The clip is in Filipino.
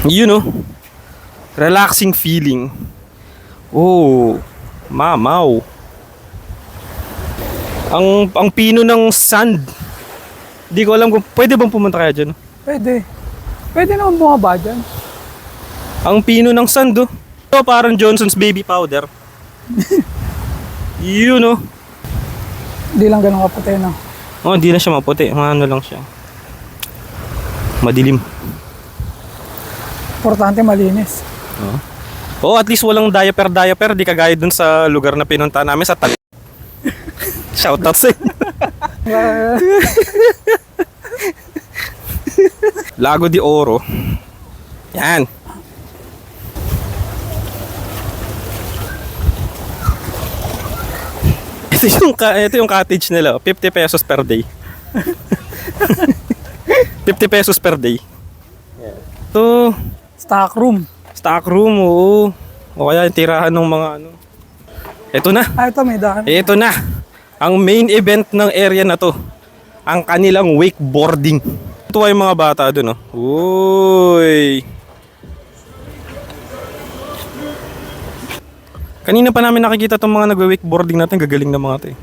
You know, relaxing feeling. Oh, mamaw. Ang pino ng sand. Di ko alam kung pwede bang pumunta kaya dyan. Pwede. Pwede naman bumaba dyan. Ang pino ng sand, oh. Ito parang Johnson's baby powder. You know. Hindi lang ganun kaputi, no? Oh, hindi na siya maputi. Ano lang siya. Madilim. Importante malinis. Oh, at least walang diaper. Di kagaya dun sa lugar na pinunta namin sa Taguig. Shoutout sa inyo. Lago de Oro. Yan. Ito yung cottage nila. 50 pesos per day. 50 pesos per day. Ito, Stock room. stock room, oo. O kaya yung tirahan ng mga ano. Ito na. Ah, ito may daan. Ito na. Ang main event ng area na to. Ang kanilang wakeboarding. Ito ay mga bata doon, oh. Uy. Kanina pa namin nakikita itong mga nagwe-wakeboarding natin. Gagaling na mga to eh.